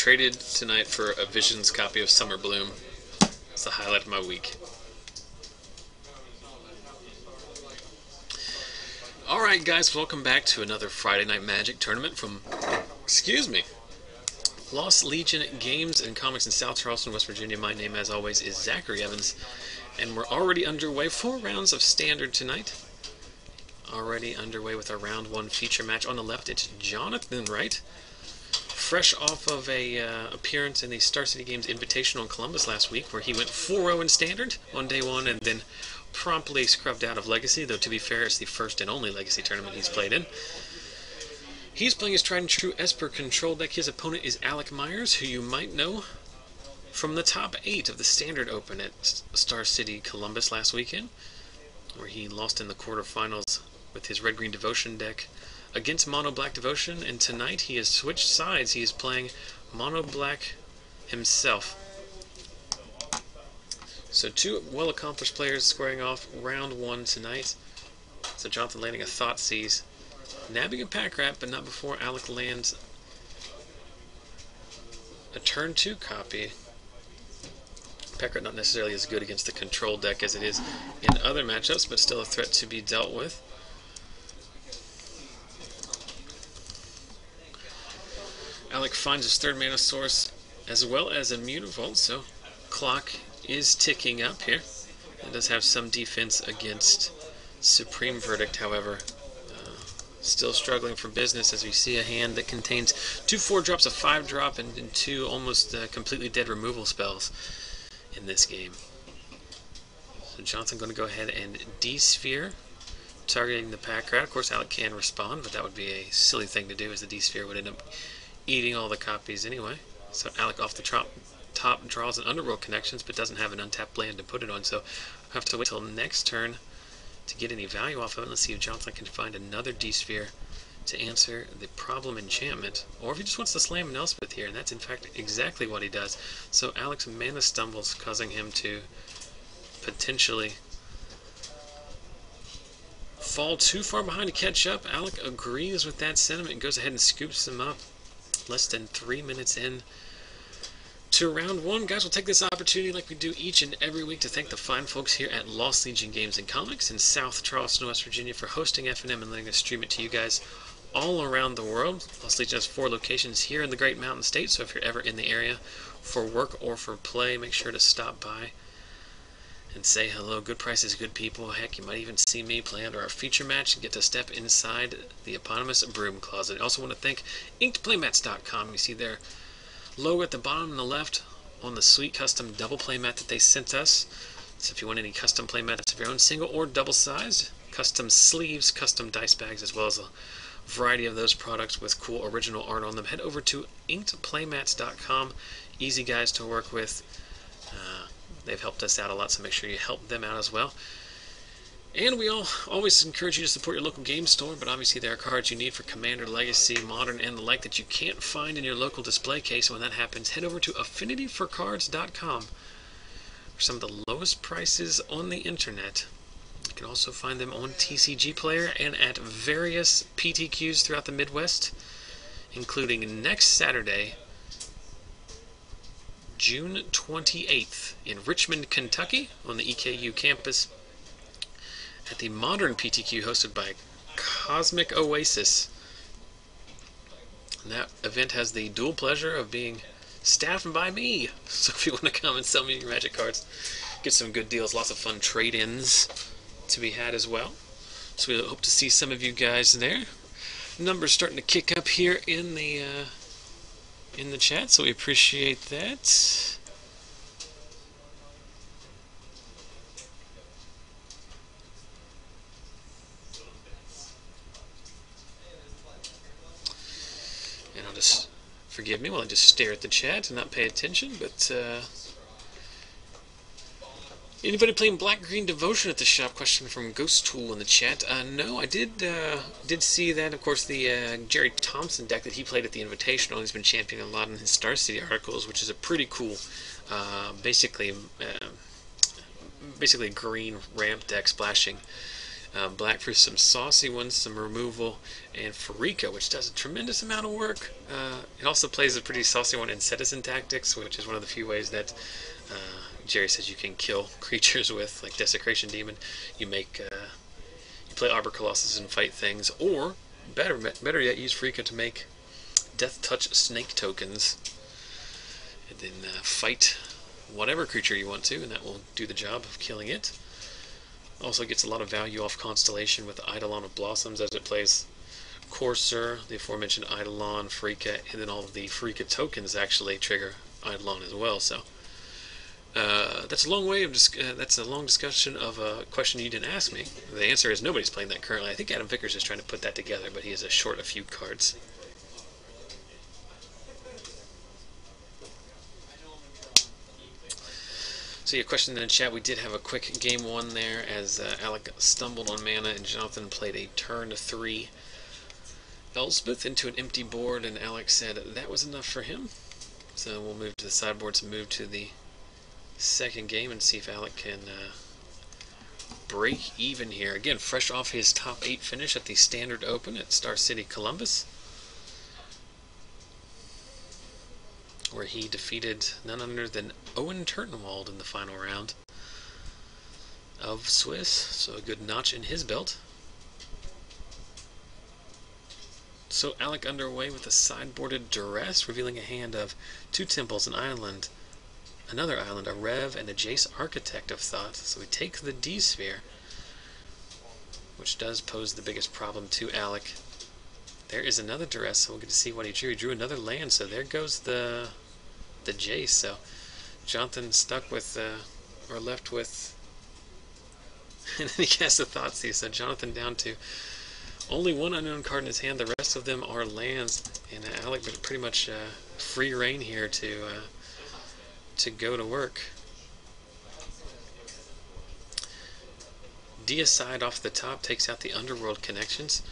traded tonight for a Visions copy of Summer Bloom. It's the highlight of my week. Alright guys, welcome back to another Friday Night Magic tournament from, Lost Legion Games and Comics in South Charleston, West Virginia. My name, as always, is Zachary Evans, and we're already underway. 4 rounds of Standard tonight. Already underway with our round 1 feature match. On the left, it's Jonathan Wright, fresh off of a appearance in the Star City Games Invitational in Columbus last week, where he went 4-0 in Standard on day 1 and then promptly scrubbed out of Legacy, though to be fair, it's the first and only Legacy tournament he's played in. He's playing his tried and true Esper control deck. His opponent is Alec Myers, who you might know from the top 8 of the Standard Open at Star City Columbus last weekend, where he lost in the quarterfinals with his Red-Green Devotion deck against Mono Black Devotion, and tonight he has switched sides. He is playing Mono Black himself. So 2 well-accomplished players squaring off round 1 tonight. So Jonathan landing a Thoughtseize, nabbing a Pack Rat, but not before Alec lands a turn 2 copy. Pack Rat not necessarily as good against the control deck as it is in other matchups, but still a threat to be dealt with. Alec finds his 3rd mana source as well as a Mutavault, so clock is ticking up here. It does have some defense against Supreme Verdict, however. Still struggling for business as we see a hand that contains 2 4-drops, a 5-drop, and 2 almost completely dead removal spells in this game. So Johnson going to go ahead and D-Sphere, targeting the Pack Rat. Of course, Alec can respond, but that would be a silly thing to do, as the D-Sphere would end up eating all the copies anyway. So Alec off the top draws an Underworld Connections, but doesn't have an untapped land to put it on, so I have to wait till next turn to get any value off of it. Let's see if Johnson can find another D-Sphere to answer the problem enchantment, or if he just wants to slam an Elspeth here, and that's in fact exactly what he does. So Alec's mana stumbles, causing him to potentially fall too far behind to catch up. Alec agrees with that sentiment and goes ahead and scoops him up less than 3 minutes in to round 1. Guys, we'll take this opportunity, like we do each and every week, to thank the fine folks here at Lost Legion Games and Comics in South Charleston, West Virginia, for hosting FNM and letting us stream it to you guys all around the world. Lost Legion has 4 locations here in the Great Mountain State, so if you're ever in the area for work or for play, make sure to stop by and say hello. Good prices, good people. Heck, you might even see me play under our feature match and get to step inside the eponymous broom closet. I also want to thank inkedplaymats.com. You see their logo at the bottom on the left on the sweet custom double playmat that they sent us. So if you want any custom playmats of your own, single or double sized, custom sleeves, custom dice bags, as well as a variety of those products with cool original art on them, head over to inkedplaymats.com. Easy guys to work with. They've helped us out a lot, so make sure you help them out as well. And we always encourage you to support your local game store, but obviously there are cards you need for Commander, Legacy, Modern, and the like that you can't find in your local display case. When that happens, head over to affinityforcards.com for some of the lowest prices on the internet. You can also find them on TCG Player and at various PTQs throughout the Midwest, including next Saturday, June 28th in Richmond, Kentucky, on the EKU campus, at the Modern PTQ hosted by Cosmic Oasis. And that event has the dual pleasure of being staffed by me. So if you want to come and sell me your Magic cards, get some good deals, lots of fun trade-ins to be had as well. So we hope to see some of you guys there. Numbers starting to kick up here in the chat, so we appreciate that. And I'll just, forgive me while I just stare at the chat and not pay attention, but anybody playing Black-Green Devotion at the shop? Question from Ghost Tool in the chat. No, I did see that. Of course, the Jerry Thompson deck that he played at the Invitational, he's been championing a lot in his Star City articles, which is a pretty cool, basically green ramp deck splashing Black for some saucy ones, some removal, and Farika, which does a tremendous amount of work. It also plays a pretty saucy one in Citizen Tactics, which is one of the few ways that Jerry says you can kill creatures with, like Desecration Demon. You play Arbor Colossus and fight things, or better yet, use Farika to make Death Touch Snake tokens, and then fight whatever creature you want to, and that will do the job of killing it. Also gets a lot of value off Constellation with Eidolon of Blossoms as it plays Courser, the aforementioned Eidolon, Farika, and then all of the Farika tokens actually trigger Eidolon as well. So that's a long way of that's a long discussion of a question you didn't ask me. The answer is nobody's playing that currently. I think Adam Vickers is trying to put that together, but he is short a few cards. So, your question in the chat, we did have a quick game one there as Alec stumbled on mana and Jonathan played a turn 3 Elspeth into an empty board, and Alec said that was enough for him. So we'll move to the sideboard to move to the second game and see if Alec can break even here. Again, fresh off his top 8 finish at the Standard Open at Star City, Columbus, where he defeated none other than Owen Turtenwald in the final round of Swiss, so a good notch in his belt. So Alec underway with a sideboarded Duress, revealing a hand of 2 temples, an island, another island, a Rev, and a Jace Architect of Thought. So we take the D-Sphere, which does pose the biggest problem to Alec. There is another Duress, so we'll get to see what he drew. He drew another land, so there goes the Jace. So Jonathan stuck with, or left with, and then he cast a Thoughtseize. So Jonathan down to only 1 unknown card in his hand. The rest of them are lands, and Alec pretty much free reign here to go to work. Deicide off the top takes out the Underworld connections,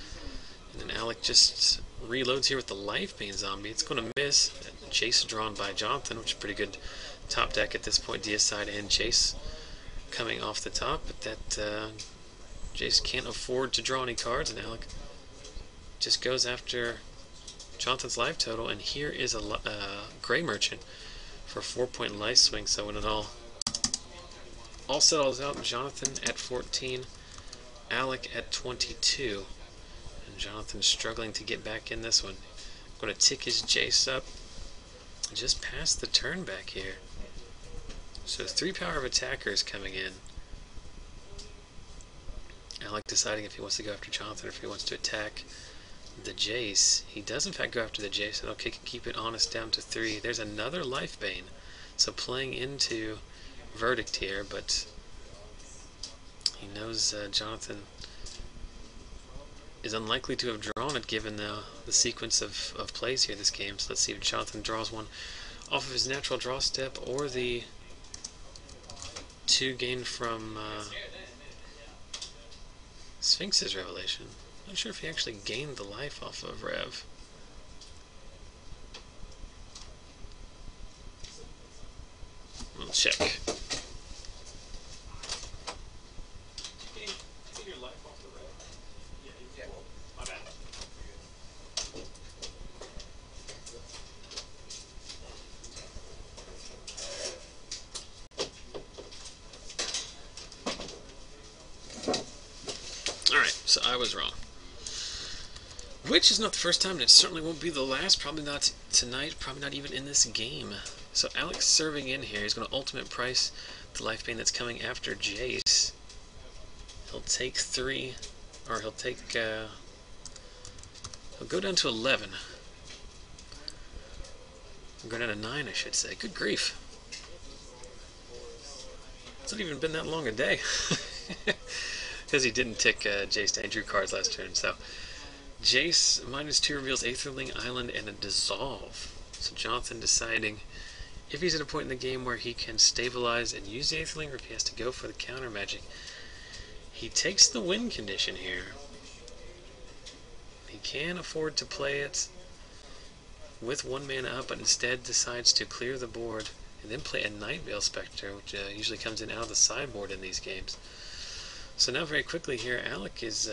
and then Alec just reloads here with the Lifebane Zombie. It's going to miss. Chase drawn by Jonathan, which is pretty good top deck at this point. Deicide and Chase coming off the top, but that Jace can't afford to draw any cards, and Alec just goes after Jonathan's life total, and here is a Gray Merchant for 4-point life swing. So when it all settles out, Jonathan at 14, Alec at 22, and Jonathan's struggling to get back in this one. Going to tick his Jace up just past the turn back here. So 3 power of attackers coming in. Alec deciding if he wants to go after Jonathan or if he wants to attack the Jace. He does in fact go after the Jace, and okay, keep it honest down to 3. There's another Lifebane, so playing into Verdict here, but he knows Jonathan is unlikely to have drawn it given the sequence of plays here this game. So let's see if Jonathan draws one off of his natural draw step or the 2 gained from Sphinx's Revelation. Not sure if he actually gained the life off of Rev. We'll check. Alright, so I was wrong. Which is not the first time, and it certainly won't be the last. Probably not tonight, probably not even in this game. So Alex serving in here. He's going to ultimate price the Lifebane that's coming after Jace. He'll take 3, or he'll take, he'll go down to 11. He'll go down to 9, I should say. Good grief. It's not even been that long a day. Because he didn't tick Jace down. He drew cards last turn, so Jace -2 reveals Aetherling Island and a Dissolve. So Jonathan deciding if he's at a point in the game where he can stabilize and use the Aetherling, or if he has to go for the counter magic. He takes the win condition here. He can afford to play it with 1 mana up, but instead decides to clear the board and then play a Night Veil Spectre, which usually comes in out of the sideboard in these games. So now very quickly here, Alec is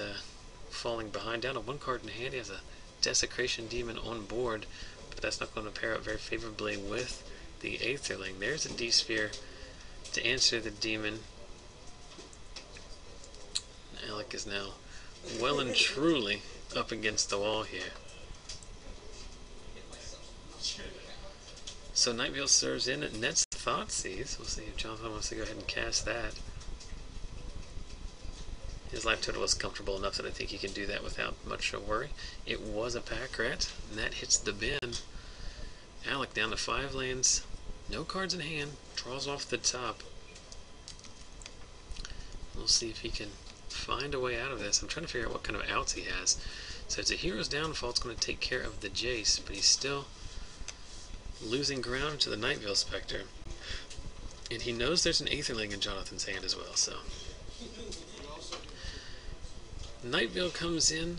falling behind, down to 1 card in hand. He has a Desecration Demon on board, but that's not going to pair up very favorably with the Aetherling. There's a D-Sphere to answer the Demon. Alec is now well and truly up against the wall here. So Night Veil serves in, it nets Thoughtseize. We'll see if Jonathan wants to go ahead and cast that. His life total is comfortable enough that I think he can do that without much worry. It was a pack rat, and that hits the bin. Alec down to 5 lands, no cards in hand, draws off the top. We'll see if he can find a way out of this. I'm trying to figure out what kind of outs he has. So it's a Hero's Downfall. It's going to take care of the Jace, but he's still losing ground to the Night Veil Spectre. And he knows there's an Aetherling in Jonathan's hand as well, so... Night Veil comes in,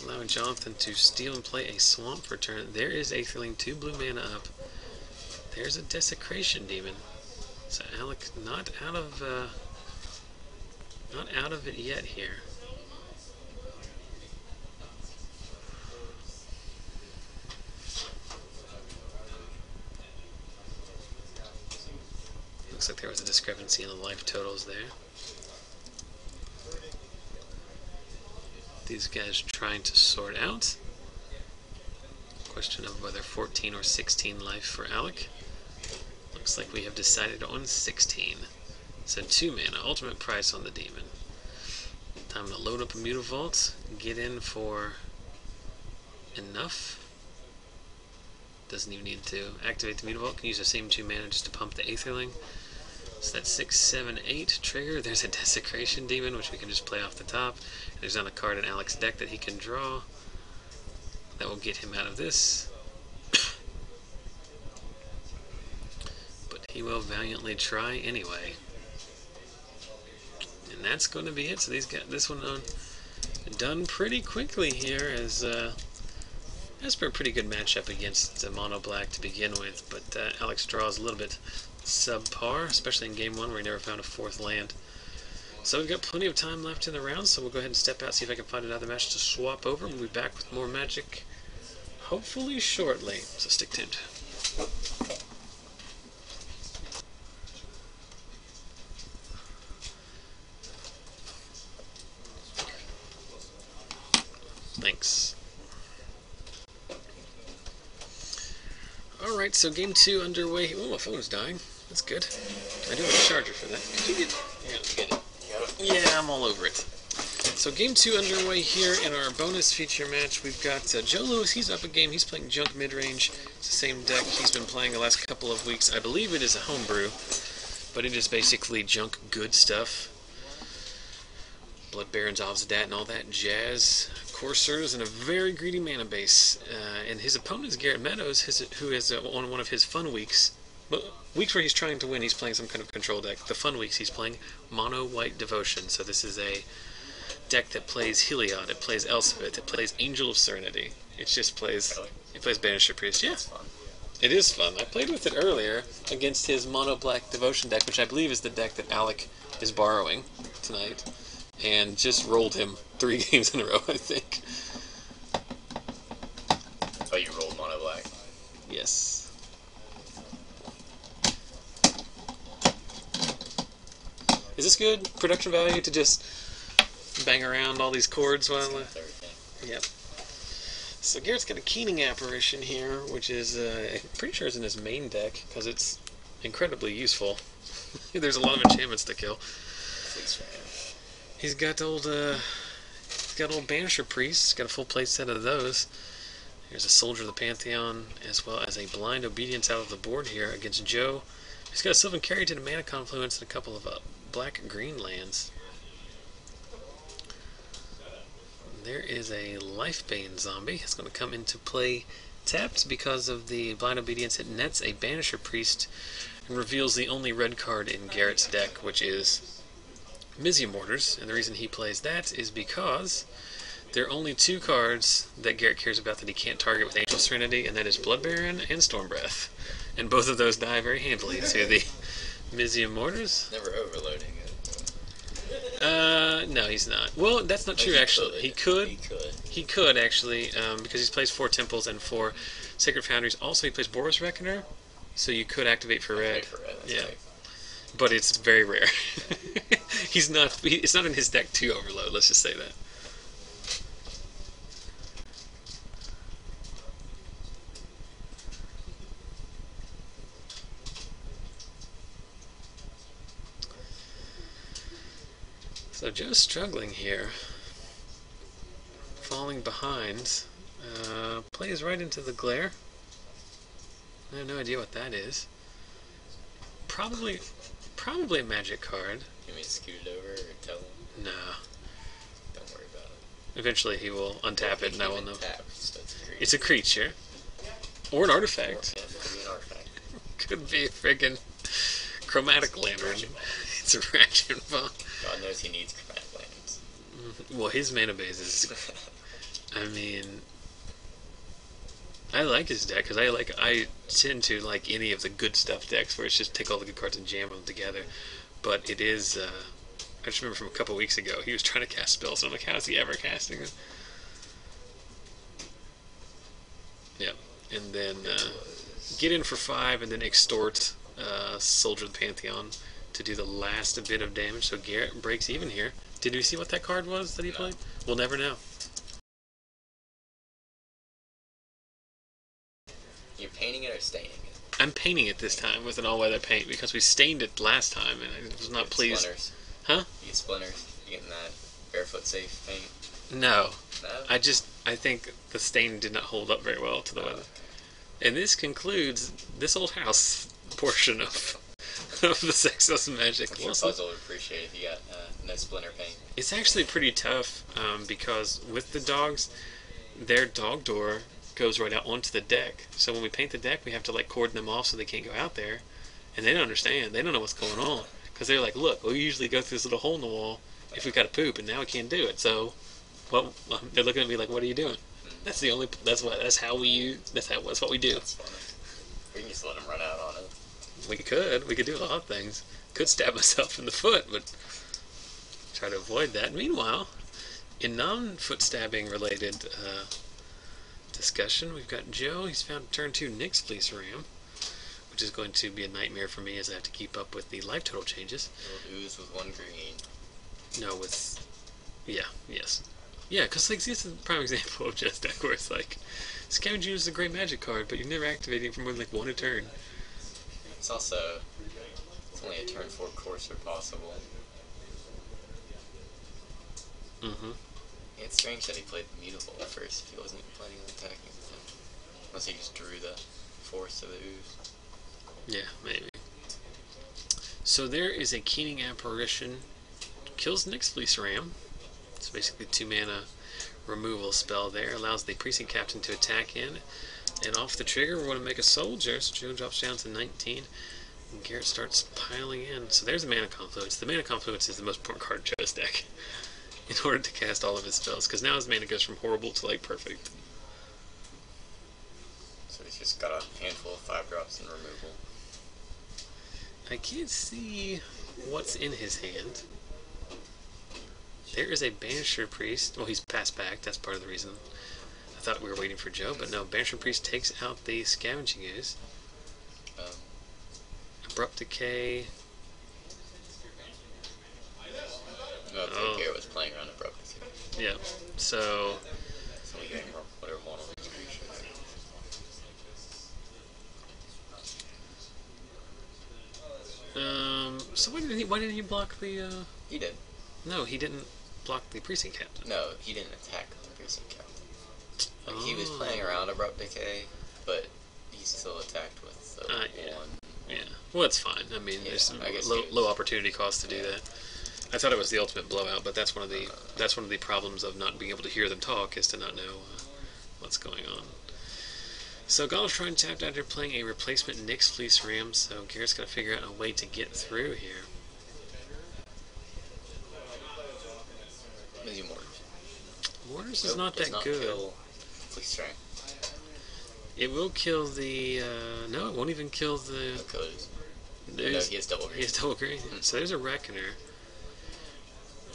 allowing Jonathan to steal and play a Swamp for turn. There is Aetherling, 2 blue mana up. There's a Desecration Demon. So Alec not out of it yet here. Looks like there was a discrepancy in the life totals there. These guys are trying to sort out. Question of whether 14 or 16 life for Alec. Looks like we have decided on 16. So 2 mana, ultimate price on the Demon. Time to load up a Mutavault, get in for enough. Doesn't even need to activate the Mutavault, can use the same 2 mana just to pump the Aetherling. So that's 6, 7, 8 trigger. There's a Desecration Demon, which we can just play off the top. And there's not a card in Alec's deck that he can draw. That will get him out of this. But he will valiantly try anyway. And that's going to be it. So these got this one done pretty quickly here, as Esper a pretty good matchup against Mono Black to begin with, but Alex draws a little bit subpar, especially in game 1 where he never found a 4th land. So we've got plenty of time left in the round, so we'll go ahead and step out, see if I can find another match to swap over. We'll be back with more Magic hopefully shortly, so stick tuned. Thanks. Alright, so game 2 underway. Oh, my phone's dying. That's good. I do have a charger for that. Could you get... Yeah, let me get it. Yeah, I'm all over it. So game 2 underway here in our bonus feature match. We've got Joe Lewis. He's up a game. He's playing Junk Midrange. It's the same deck he's been playing the last couple of weeks. I believe it is a homebrew, but it is basically junk good stuff. Blood Barons, Obsidat, and all that jazz. Coursers and a very greedy mana base. And his opponent is Garrett Meadows, who is on one of his fun weeks. But weeks where he's trying to win, he's playing some kind of control deck. The fun weeks, he's playing Mono White Devotion. So this is a deck that plays Heliod, it plays Elspeth, it plays Angel of Serenity. It just plays... It plays Banisher Priest. Yeah, it is fun. I played with it earlier against his Mono Black Devotion deck, which I believe is the deck that Alec is borrowing tonight. And just rolled him 3 games in a row, I think. Oh, you rolled Mono Black? Yes. Is this good production value to just bang around all these chords while... Yep. So Garrett's got a Keening Apparition here, which is, I'm pretty sure is in his main deck, because it's incredibly useful. There's a lot of enchantments to kill. He's got old Banisher Priest. He's got a full play set of those. Here's a Soldier of the Pantheon, as well as a Blind Obedience out of the board here against Joe. He's got a Sylvan Carrington, a Mana Confluence, and a couple of black-green lands. There is a Lifebane Zombie. It's going to come into play tapped because of the Blind Obedience. It nets a Banisher Priest and reveals the only red card in Garrett's deck, which is Mizzium Mortars. And the reason he plays that is because there are only 2 cards that Garrett cares about that he can't target with Angel Serenity, and that is Blood Baron and Stormbreath. And both of those die very handily to the Mizzium Mortars. Never overloading it. No, he's not. Well, that's not true, He actually. could. He could. He could. He could, actually, because he plays 4 Temples and 4 Sacred Foundries. Also, he plays Boros Reckoner, so you could activate for red. For red, that's Yeah. right. But it's very rare. He's not. It's not in his deck to overload. Let's just say that. So Joe's struggling here, falling behind. Plays right into the glare. I have no idea what that is. Probably a magic card. You mean scoot it over or tell him? Nah. Don't worry about it. Eventually he will untap it and I will know. So It's a creature. Or an artifact. Yeah, it could be an artifact. Could be a friggin' chromatic lantern. It's a ratchet ball. God knows he needs chromatic lanterns. Well, his mana base is... I mean... I like his deck, because I tend to like any of the good stuff decks, where it's just take all the good cards and jam them together. But it is... I just remember from a couple weeks ago, he was trying to cast spells, and I'm like, how is he ever casting them? Yeah. And then get in for 5, and then extort Soldier of the Pantheon to do the last bit of damage. So Garrett breaks even here. Did we see what that card was that he played? We'll never know. You're painting it or staining it? I'm painting it this time with an all-weather paint because we stained it last time and I was not pleased. Splinters. Huh? You get splinters. You getting that barefoot safe paint? No. No? I think the stain did not hold up very well to the weather. And this concludes this old house portion of the Sexos Magic. I'm sure Puzzle would appreciate if you got no splinter paint. It's actually pretty tough because with the dogs, their dog door goes right out onto the deck. So when we paint the deck, we have to like cordon them off so they can't go out there. And they don't understand. They don't know what's going on. Because they're like, look, we usually go through this little hole in the wall if we got to poop, and now we can't do it. So, well, they're looking at me like, what are you doing? That's the only. That's what we do. That's funny. We can just let them run out on it. We could do a lot of things. Could stab myself in the foot, but try to avoid that. Meanwhile, in non-foot stabbing related discussion, we've got Joe. He's found turn 2 Nyx Fleece Ram, which is going to be a nightmare for me as I have to keep up with the life total changes. Little ooze with 1 green. No, with yes. Yeah, because like, this is a prime example of just deck where it's like, Scavenging is a great magic card, but you're never activating for more than like 1 a turn. It's also, it's only a turn 4 courser possible. Mm-hmm. It's strange that he played Mutable at first if he wasn't planning on attacking with him. Unless he just drew the force of the ooze. Yeah, maybe. So there is a Keening Apparition. Kills Nyx Fleece Ram. It's basically 2 mana removal spell there. Allows the Precinct Captain to attack in. And off the trigger, we're going to make a soldier. So Joe drops down to 19. And Garrett starts piling in. So there's a Mana Confluence. The Mana Confluence is the most important card in Joe's deck in order to cast all of his spells. Because now his mana goes from horrible to like perfect. So he's just got a handful of 5-drops in removal. I can't see what's in his hand. There is a Banisher Priest. Well, he's passed back. That's part of the reason. I thought we were waiting for Joe, but no. Banisher Priest takes out the Scavenging Ooze. Abrupt Decay. Okay, Garrett was playing around Abrupt Decay. Yeah. So So we getting whatever one of these creatures. so why didn't he block the? He did. No, he didn't block the Precinct Captain. No, he didn't attack the Precinct Captain. Like, he was playing around Abrupt Decay, but he still attacked with the one. Yeah. Well, it's fine. I mean, Yeah, there's some I guess low opportunity cost to do that. I thought it was the ultimate blowout, but that's one of the problems of not being able to hear them talk, is to not know what's going on. So Golf trying tapped after playing a replacement Nyx Fleece Ram, so Garrett's got to figure out a way to get through here. Maybe Mortars. Mortars is not that good. Kill Fleece Ram. It will kill the... no, it won't even kill the... No, he has double green. He has double green. So there's a Reckoner.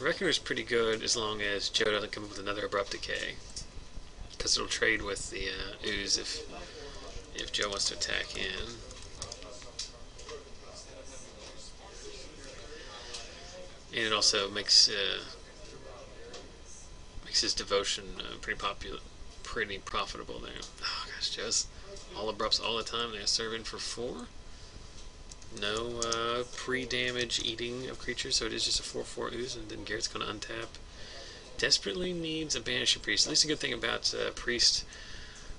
Reckoner's pretty good as long as Joe doesn't come up with another Abrupt Decay. Because it'll trade with the Ooze if Joe wants to attack in. And it also makes his Devotion pretty profitable there. Oh gosh, Joe's all Abrupts all the time. They serve in for 4. No pre-damage eating of creatures, so it is just a 4/4 Ooze, and then Garrett's going to untap. Desperately needs a Banishing Priest. At least a good thing about Priest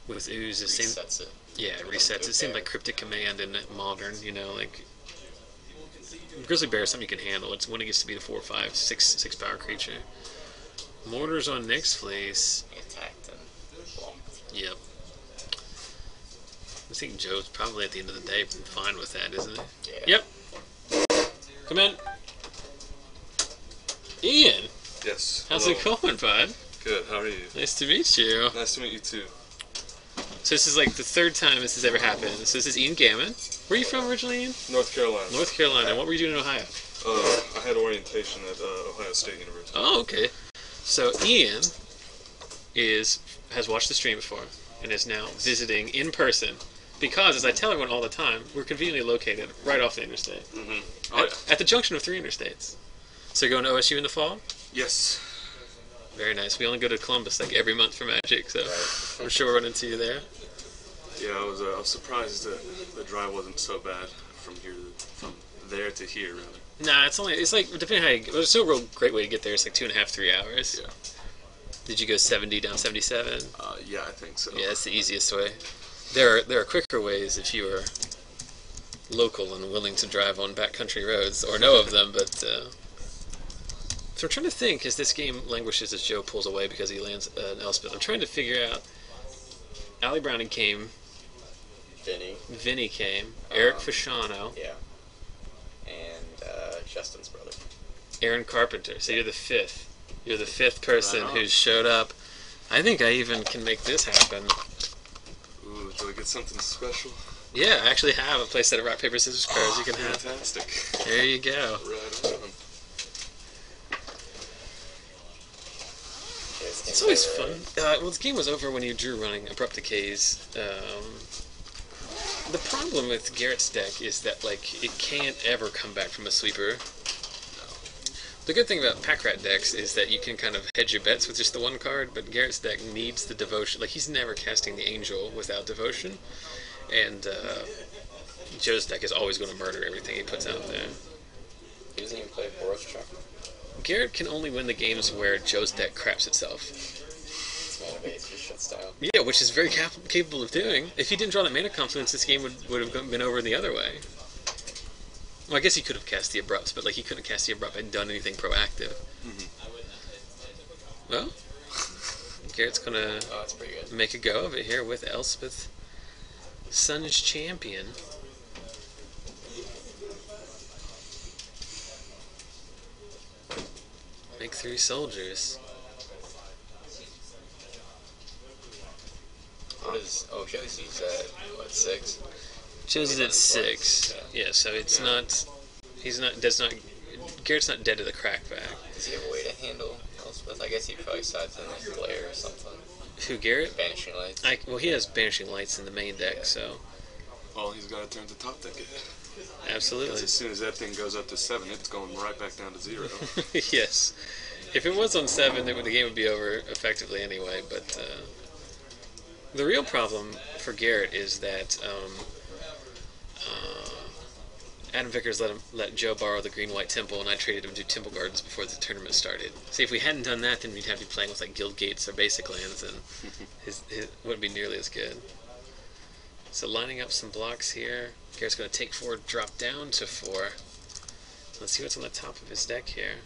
with Ooze is resets it. Yeah, it resets. It seems like Cryptic Command in Modern, you know, like Grizzly Bear is something you can handle. It's when it gets to be the 4, 5, 6 power creature. Mortars on Nyx Fleece. He attacked and blocked. Yep. I think Joe's probably at the end of the day fine with that, isn't he? Yeah. Yep. Come in. Ian. Yes. How's hello. it going, bud? Good. How are you? Nice to meet you. Nice to meet you too. So this is like the 3rd time this has ever happened. So this is Ian Gammon. Where are you from originally, Ian? North Carolina. North Carolina. What were you doing in Ohio? I had orientation at Ohio State University. Oh, okay. So Ian has watched the stream before and is now visiting in person because, as I tell everyone all the time, we're conveniently located right off the interstate. Mm-hmm. Oh, At the junction of 3 interstates. So you're going to OSU in the fall? yes. Very nice. We only go to Columbus like every month for Magic, so I'm sure we'll run into you there. Yeah, I was surprised that the drive wasn't so bad from there to here, really. Nah, it's like, depending how it's still a real great way to get there. It's like 2.5, 3 hours. Yeah. Did you go 70 down 77? Yeah, I think so. Yeah, that's the easiest way. There are quicker ways if you are local and willing to drive on backcountry roads, or know of them, but... So I'm trying to think, as this game languishes as Joe pulls away because he lands an Elspeth, I'm trying to figure out... Allie Browning came. Vinny came. Eric Fasciano. Yeah. And Justin's brother. Aaron Carpenter. So you're the 5th. You're the 5th person who's showed up. I think I even can make this happen. Ooh, do I get something special? Yeah, I actually have a playset of rock, paper, scissors cards you can have. Fantastic. There you go. Right on. It's always fun. Well, the game was over when you drew running Abrupt Decays. The problem with Garrett's deck is that, like, it can't ever come back from a sweeper. The good thing about Pack Rat decks is that you can kind of hedge your bets with just the one card, but Garrett's deck needs the Devotion. Like, he's never casting the Angel without Devotion, and Joe's deck is always going to murder everything he puts out there. He doesn't even play Boros Truck. Garrett can only win the games where Joe's deck craps itself. It's mana base, just shuts down. Yeah, which is very capable of doing. If he didn't draw that mana confluence, this game would have been over the other way. Well, I guess he could have cast the Abrupts, but like he couldn't cast the Abrupt and done anything proactive. Mm-hmm. Well, Garrett's gonna that's pretty good. make a go of it here with Elspeth, Sun's Champion. Make 3 soldiers. What is... Oh, Josie's at, what, 6? Josie's at 6. Yeah, so it's not... Garrett's not dead to the crackback. Does he have a way to handle Elspeth? I guess he probably sides in like Glare or something. Who, Garrett? Banishing Lights. Well, he has Banishing Lights in the main deck, so... All he's got to turn to top deck it. Absolutely. Because as soon as that thing goes up to 7, it's going right back down to 0. Yes. If it was on 7, the game would be over effectively anyway, but... the real problem for Garrett is that Adam Vickers let Joe borrow the Green-White Temple, and I traded him to Temple Gardens before the tournament started. See, if we hadn't done that, then we'd have to be playing with like Guild Gates or Basic Lands, and his wouldn't be nearly as good. So lining up some blocks here. Garrett's going to take 4, drop down to 4. Let's see what's on the top of his deck here.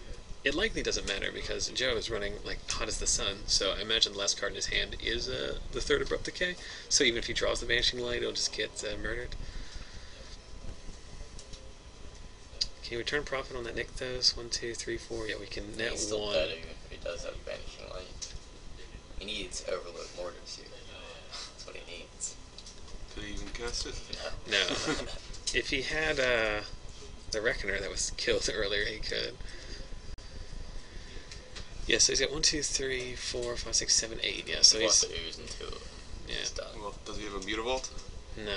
It likely doesn't matter because Joe is running like hot as the sun, so I imagine the last card in his hand is the 3rd Abrupt Decay, so even if he draws the Vanishing Light, it'll just get murdered. Can you return profit on that Nykthos? 1, 2, 3, 4. Yeah, we can net He's still 1. betting if he does have Banishing Light. He needs Overload Mortars here. That's what he needs. Could he even cast it? No. If he had the Reckoner that was killed earlier, he could. Yeah, so he's got 1, 2, 3, 4, 5, 6, 7, 8. Yeah, so Plus he's the ooze and 2. yeah. He's done. Well, does he have a mutavault? No,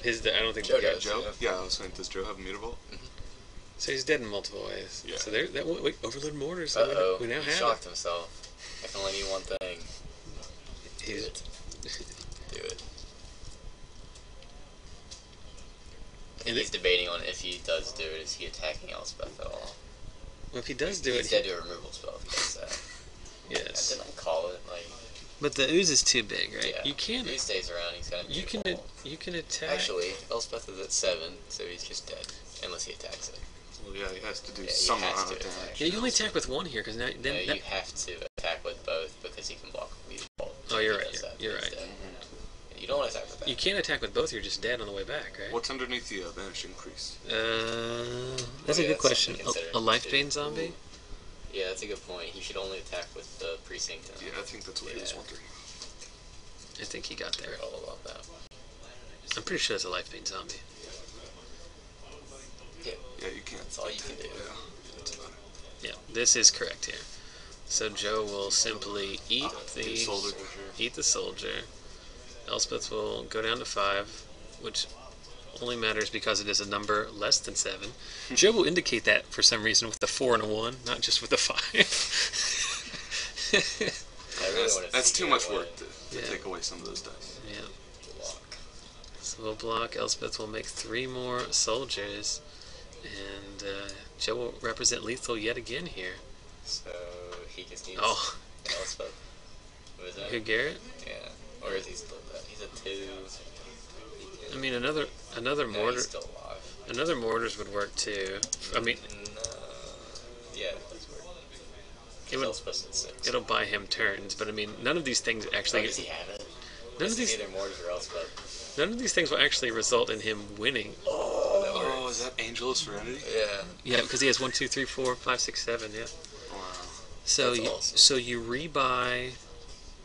I don't think Joe yeah, does. Joe? Yeah, I was saying, does Joe have a mutavault? So he's dead in multiple ways. Yeah. So there, that wait, overload mortars. Uh-oh. We now He have. shocked himself. I can only mean one thing. Do He's- it. Do it. And He's debating on if he does do it. Is he attacking Elspeth at all? Well, if he does do He's it, dead to a removal spell if he does that. yes. Didn't I call it? Like, But the ooze is too big, right? yeah. You can't. If he stays around, he's gonna. You can. You can attack. Actually, Elspeth is at 7, so he's just dead unless he attacks it. Well, yeah, he has to do Yeah, he some has amount to of attack. damage. Yeah, you only attack with one here because now No, then. you have to attack with both because he can block lethal. Oh, you're If he right, does that, you're he's right. dead. You don't want to attack with that. You can't attack with both. You're just dead on the way back, right? What's underneath the vanishing priest? That's Oh, a yeah, good that's question. something to consider, A life too. bane zombie. Yeah, that's a good point. He should only attack with the precinct. Yeah, I think that's what he was Yeah. wondering. I think he got I there. forgot all about that. I'm pretty sure it's a life bane zombie. Yeah, you can't. That's all you can do. Yeah, that's about it. Yeah, this is correct here. So Joe will simply eat the soldier. eat the soldier. Elspeth will go down to 5, which only matters because it is a number less than 7. Joe will indicate that for some reason with a 4 and a 1, not just with a 5. I really want to That's too figure much out work what to Yeah. take away some of those dice. Yeah. block. So we'll block. Elspeth will make 3 more soldiers, and Joe will represent lethal yet again here. So he just needs Oh, Elspeth. What is that? who, Garrett? Yeah. Or is he still dead? He's a 2. He I can- mean, another no, mortar. he's still alive. Another mortars would work too. I mean, No. Yeah, that's weird. It would- Elspeth's at 6. it'll buy him turns, but I mean, none of these things actually. Does he have it? None of This is these. either Mortars or Elspeth. None of these things will actually result in him winning. Oh, that Oh, works. is that Angelus Serenity? Yeah. Yeah, because he has 1, 2, 3, 4, 5, 6, 7. Yeah. Wow. So That's you, awesome. so you rebuy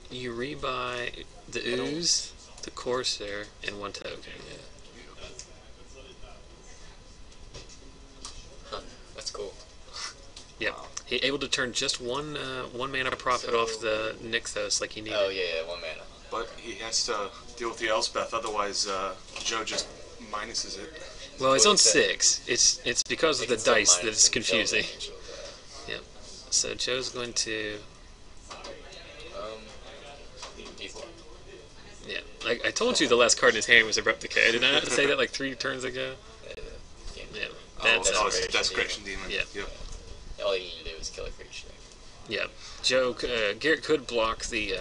the ooze, the courser, and 1 token. Huh. That's cool. Yeah. He able to turn just one mana profit So- off the Nixos like he needed. Oh, yeah, 1 mana. But he has to deal with the Elspeth, otherwise Joe just minuses it. Well, it's What on is that? 6. It's because They of the can still dice minus that it's some confusing. damage with that. So Joe's going to He's low. yeah. Like I told you, the last card in his hand was Abrupt Decay. Did I not say that like 3 turns ago? Yeah. That's Oh, Desecration it's Desecration Demon. Yeah. Yep. All you need to do is kill a creature. Yeah. Joe Garrett could block the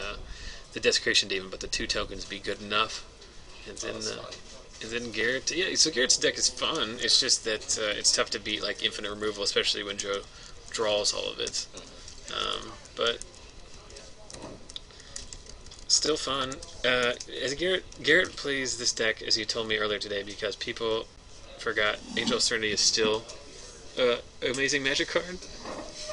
Desecration Demon, but the 2 tokens be good enough. And then That's fine. and then Garrett, yeah. So Garrett's deck is fun. It's just that it's tough to beat like infinite removal, especially when Joe draws all of it. But still fun. As Garrett plays this deck, as you told me earlier today, because people forgot Angel of Serenity is still amazing Magic card.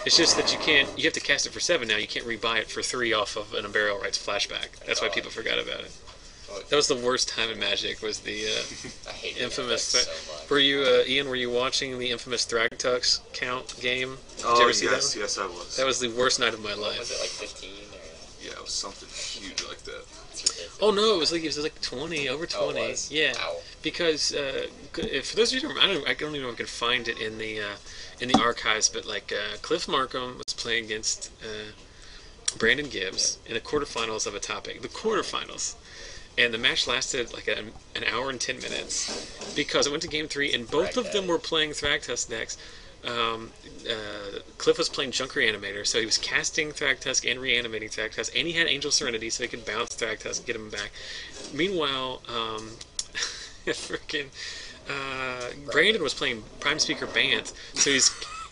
It's just that you have to cast it for 7 now. You can't rebuy it for 3 off of an Unburial Rites flashback. That's why people forgot about it. That was the worst time in Magic. Was the I hate infamous. that so much. Were you Ian? Were you watching the infamous Thragtusk count game? Did you Oh, ever see that yes, one? yes, I was. That was the worst night of my What was life. it, like 15? Or... Yeah, it was something huge like that. It's ridiculous. Oh no, it was like 20, over 20. Oh, it was? Yeah, Ow. because for those of you who don't, I don't even know if I can find it in the archives, but like Cliff Markham was playing against Brandon Gibbs in the quarterfinals of a topic. The quarterfinals. And the match lasted like an hour and 10 minutes because it went to game 3 and both of them were playing Thragtusk decks. Cliff was playing Junk Reanimator, so he was casting Thragtusk and reanimating Thragtusk, and he had Angel Serenity, so he could bounce Thragtusk and get him back. Meanwhile, freaking Brandon was playing Prime Speaker Bant, so he's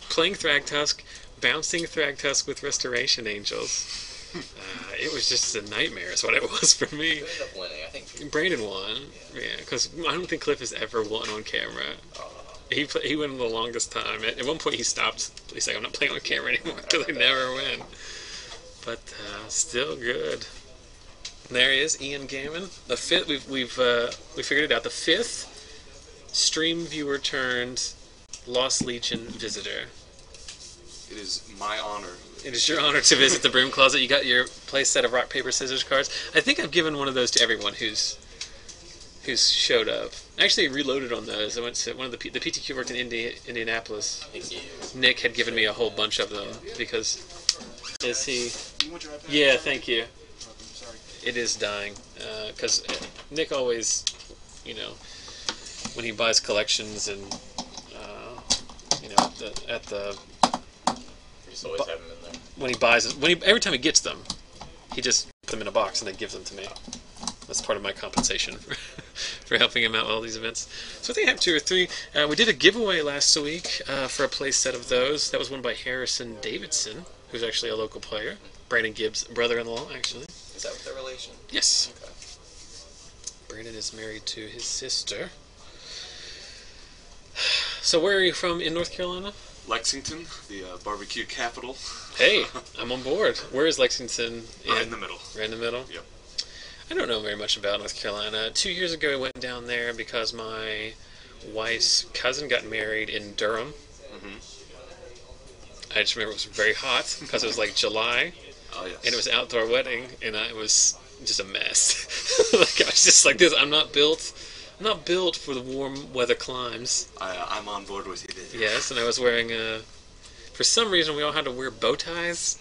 playing Thragtusk, bouncing Thragtusk with Restoration Angels. It was just a nightmare is what it was for me. Who ended up winning? I think. Brandon won, yeah, because I don't think Cliff has ever won on camera. He went the longest time. At one point he stopped. He's like, I'm not playing on camera anymore because I never win. But still good. And there he is, Ian Gammon. The 5th, we figured it out. The 5th stream viewer turned Lost Legion visitor. It is my honor. It is your honor to visit the broom closet. You got your play set of rock, paper, scissors cards. I think I've given one of those to everyone who's showed up. I actually reloaded on those. I went to one of the PTQ worked in Indianapolis. Thank you. Nick had given me a whole bunch of them because Yeah, thank you. It is dying because Nick always, when he buys collections and at the You just always have them in there. when he buys every time he gets them, he just puts them in a box and then gives them to me. That's part of my compensation for helping him out with all these events. So I think I have 2 or 3. We did a giveaway last week for a play set of those. That was won by Harrison Davidson, who's actually a local player. Brandon Gibbs' brother-in-law, actually. Is that with their relation? Yes. Okay. Brandon is married to his sister. So where are you from in North Carolina? Lexington, the barbecue capital. Hey, I'm on board. Where is Lexington? Right in the middle. Right in the middle? Yep. I don't know very much about North Carolina. 2 years ago I went down there because my wife's cousin got married in Durham. I just remember it was very hot because it was like July. Oh, yes. And it was an outdoor wedding, and I was just a mess. Like I was just like this. I'm not built for the warm weather climes. I'm on board with you there. Yes, and I was wearing for some reason we all had to wear bow ties.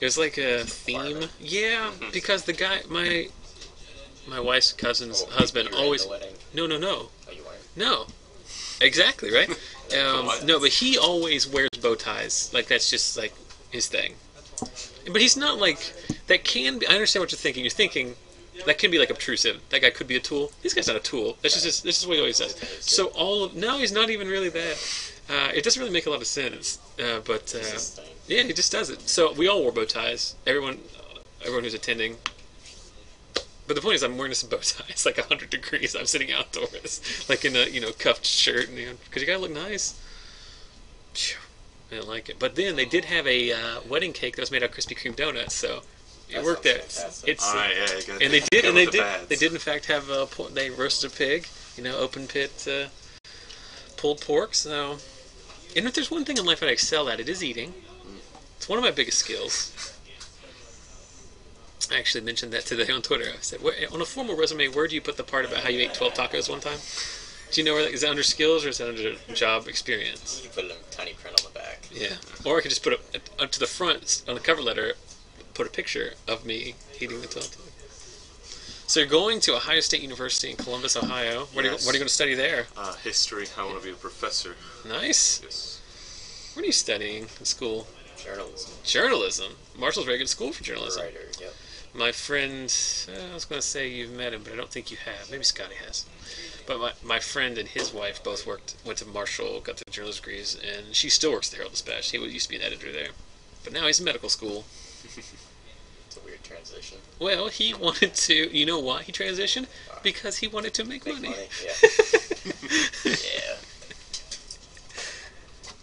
It was like a theme. Yeah, because the guy, my wife's cousin's husband you were always. in the wedding. No. Oh, you weren't. No. Exactly, right? What? No, but he always wears bow ties. Like, that's just, like, his thing. But he's not, like, that can be, I understand what you're thinking. You're thinking, that can be, like, obtrusive. That guy could be a tool. This guy's not a tool. This is what he always says. So no, he's not even really that. It doesn't really make a lot of sense. But yeah, he just does it. So we all wore bow ties. Everyone who's attending. But the point is, I'm wearing some bow tie. It's like 100 degrees. I'm sitting outdoors, like in a cuffed shirt, because you gotta look nice. Phew, I didn't like it. But then they did have a wedding cake that was made out of Krispy Kreme donuts, so it worked there. It's All right, yeah, you got and they did in fact have they roasted a pig, open pit pulled pork. So, and if there's one thing in life that I excel at, it is eating. It's one of my biggest skills. I actually mentioned that today on Twitter. I said, on a formal resume, where do you put the part about how you ate 12 tacos one time? Do you know where that is? That under skills or is that under job experience? You put it in tiny print on the back. Yeah. Or I could just put it up to the front on the cover letter, put a picture of me eating the 12 tacos. So you're going to Ohio State University in Columbus, Ohio. What are you going to study there? History. I want to be a professor. Nice. Yes. What are you studying in school? Journalism. Journalism. Marshall's a very good school for journalism. Writer, yep. My friend, I was going to say you've met him, but I don't think you have. Maybe Scotty has. But my friend and his wife both went to Marshall, got their journalism degrees, and she still works at the Herald-Dispatch. He used to be an editor there. But now he's in medical school. It's a weird transition. Well, he wanted to, you know why he transitioned? Because he wanted to make money. Yeah. Yeah.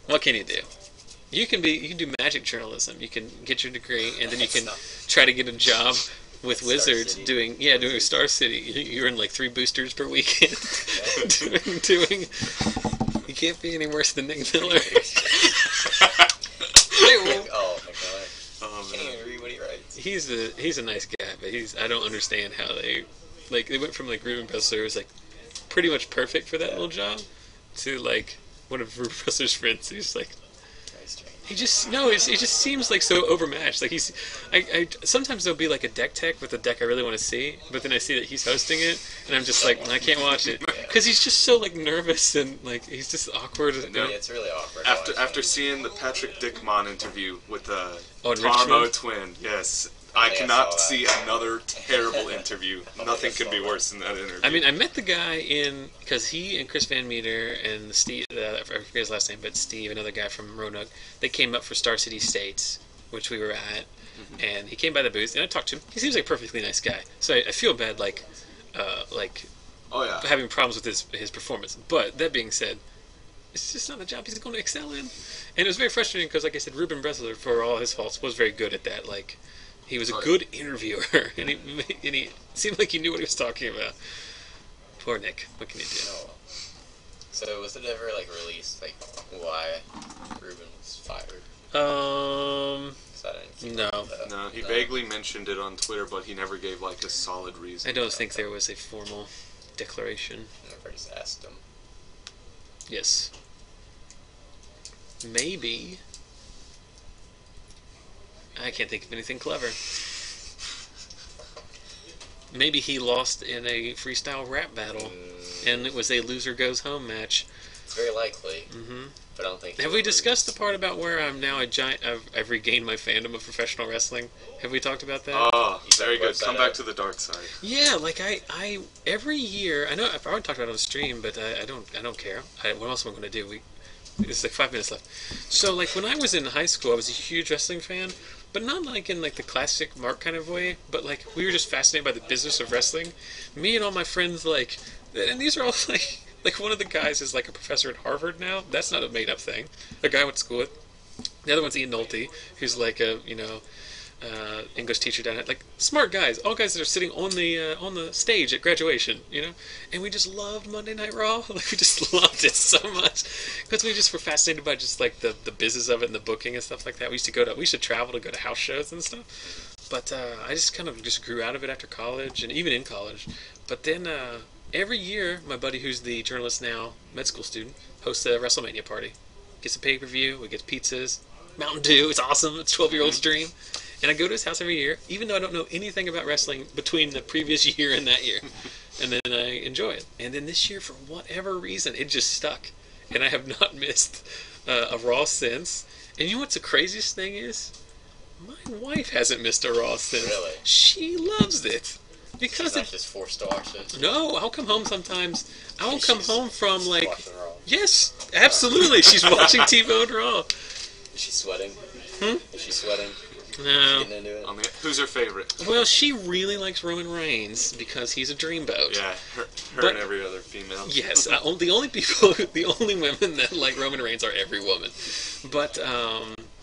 What can you do? You can do magic journalism. You can get your degree, and then you can try to get a job with Wizards doing Star City. You're in like 3 boosters per weekend. doing. You can't be any worse than Nick Miller. Oh, McMillan. Can't even read what he writes. He's a nice guy, but I don't understand how they went from like Ruben Bressler was like pretty much perfect for that little job to like one of Ruben Bressler's friends who's like. It just seems like so overmatched. Like I sometimes there'll be like a deck tech with a deck I really want to see, but then I see that he's hosting it, and I'm just like, I can't watch it because he's just so like nervous and like he's just awkward. Yeah, it's really awkward. After seeing the Patrick Dickmon interview with the Richmond? twin, yes. I cannot see another terrible interview. Nothing could be worse than that interview. I mean, I met the guy because he and Chris Van Meter and Steve, I forget his last name, but Steve, another guy from Roanoke, they came up for Star City States, which we were at, and he came by the booth, and I talked to him. He seems like a perfectly nice guy, so I feel bad, having problems with his performance. But that being said, it's just not a job he's going to excel in, and it was very frustrating because, like I said, Ruben Bressler, for all his faults, was very good at that, like. He was a good interviewer, and he seemed like he knew what he was talking about. Poor Nick. What can you do? No. So was it ever released why Ruben was fired? he vaguely mentioned it on Twitter, but he never gave like a solid reason. I don't think there was a formal declaration. I just asked him. Yes. Maybe. I can't think of anything clever. Maybe he lost in a freestyle rap battle, and it was a loser goes home match. It's very likely. Mm-hmm. But I don't think. Have we discussed the part about where I'm now a giant? I've regained my fandom of professional wrestling. Have we talked about that? Oh, very good. Come back to the dark side. Yeah, like I every year. I know I've already talked about it on the stream, but I don't care. What else am I going to do? It's like 5 minutes left. So like when I was in high school, I was a huge wrestling fan, but not like in like the classic Mark kind of way. But like we were just fascinated by the business of wrestling. Me and all my friends like, and these are all like. Like, one of the guys is, like, a professor at Harvard now. That's not a made-up thing. A guy I went to school with. The other one's Ian Nolte, who's, like, a, English teacher down at, like, smart guys. All guys that are sitting on the stage at graduation, And we just loved Monday Night Raw. Like, we just loved it so much. Because we just were fascinated by just, like, the business of it and the booking and stuff like that. We used to travel to go to house shows and stuff. But I just kind of just grew out of it after college, and even in college. But then... every year, my buddy, who's the journalist now, med school student, hosts a WrestleMania party. Gets a pay-per-view, we get pizzas, Mountain Dew, it's awesome, it's a 12-year-old's dream. And I go to his house every year, even though I don't know anything about wrestling between the previous year and that year. And then I enjoy it. And then this year, for whatever reason, it just stuck. And I have not missed a Raw since. And you know what's the craziest thing is? My wife hasn't missed a Raw since. Really? She loves it. Because she's not just forced to watch it. No, I'll come home sometimes. I'll come home from like... Raw. Yes, absolutely. She's watching T-Bone Raw. Is she sweating? Is she sweating? No. Getting into it? Who's her favorite? Well, she really likes Roman Reigns because he's a dreamboat. Yeah, her and every other female. Yes, the only women that like Roman Reigns are every woman. But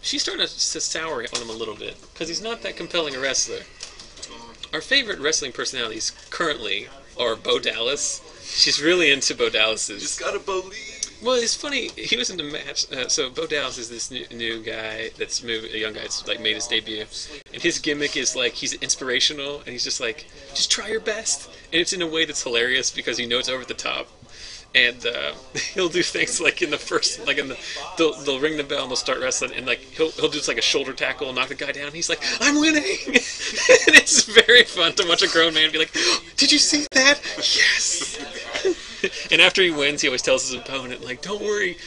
she's starting to sour on him a little bit because he's not that compelling a wrestler. Our favorite wrestling personalities currently are Bo Dallas. She's really into Bo Dallas's. Just gotta believe. Well, it's funny. He was in the match. So Bo Dallas is this new guy that's a young guy that's like made his debut, and his gimmick is like he's inspirational, and he's just like, just try your best, and it's in a way that's hilarious because you know it's over the top. And he'll do things like in the first, like they'll ring the bell and they'll start wrestling, and like he'll do just like a shoulder tackle and knock the guy down. And he's like, "I'm winning," and it's very fun to watch a grown man be like, oh, "Did you see that? Yes." And after he wins, he always tells his opponent, like, "Don't worry,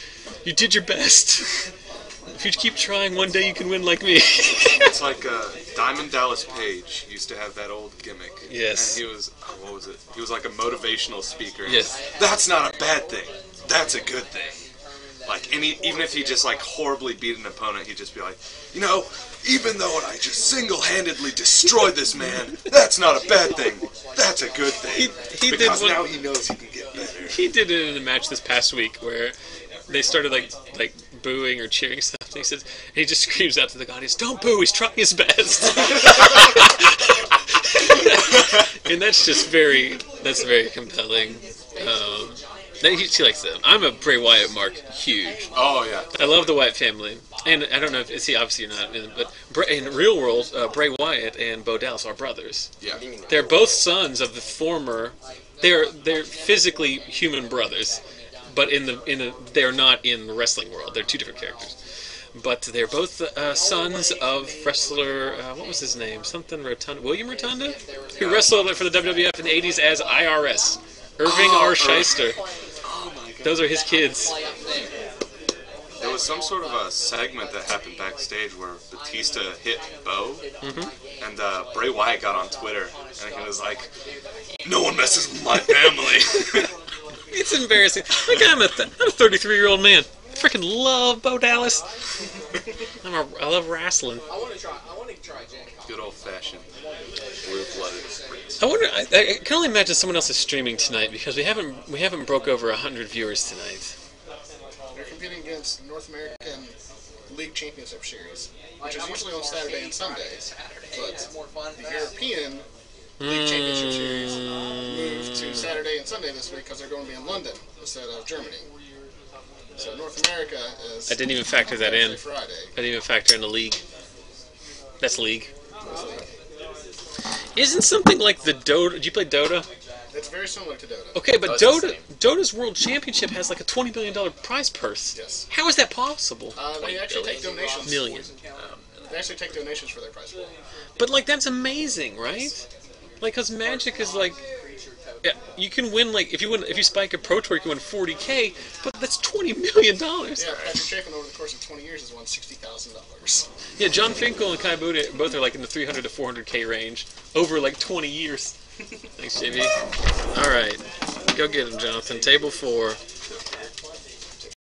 you did your best. If you keep trying, one day you can win like me." It's like Diamond Dallas Page used to have that old gimmick. Yes. And he was, what was it? He was like a motivational speaker. Yes. That's not a bad thing. That's a good thing. Like, even if he just like horribly beat an opponent, he'd just be like, even though I just single-handedly destroyed this man, that's not a bad thing. That's a good thing. Because now he knows he can get better. He did it in a match this past week where they started like booing or cheering something. He says, and he just screams out to the audience, "Don't boo! He's trying his best." And that's very compelling. She likes them. I'm a Bray Wyatt mark, huge. Oh yeah. I love the Wyatt family, and I don't know if obviously you're not, but in the real world, Bray Wyatt and Bo Dallas are brothers. Yeah. They're both sons of the former. They're physically human brothers, but they're not in the wrestling world. They're two different characters. But they're both sons of wrestler, what was his name? Something Rotunda. William Rotunda? Who wrestled for the WWF in the 80s as IRS. Irving R. Shyster. Oh my God. Those are his kids. There was some sort of a segment that happened backstage where Batista hit Bo, and Bray Wyatt got on Twitter, and he was like, "No one messes with my family." It's embarrassing. Look, I'm a 33-year-old man. I freaking love Bo Dallas. I love wrestling. I want to try Jack. Good old-fashioned blue-blooded. I wonder. I can only imagine someone else is streaming tonight because we haven't broke over 100 viewers tonight. They're competing against North American League Championship Series, which is usually on Saturday and Sunday, but the European League Championship Series moved to Saturday and Sunday this week because they're going to be in London instead of Germany. So North America is. I didn't even factor that in. Friday. I didn't even factor in the league. That's league. Isn't something like the Dota? Did you play Dota? It's very similar to Dota. Okay, but Oh, it's the Dota's World Championship has like a $20 million prize purse. Yes. How is that possible? They actually take donations. Million. They actually take donations for their prize pool. But like that's amazing, right? Like, cause Magic is like, yeah, you can win like if you spike a Pro Tour, you can win $40K, but that's $20 million. Yeah, Patrick Chapin over the course of 20 years has won $60,000. Yeah, John Finkel and Kai Budde both are like in the 300 to 400K range over like 20 years. Thanks, JV. All right, go get him, Jonathan. Table 4.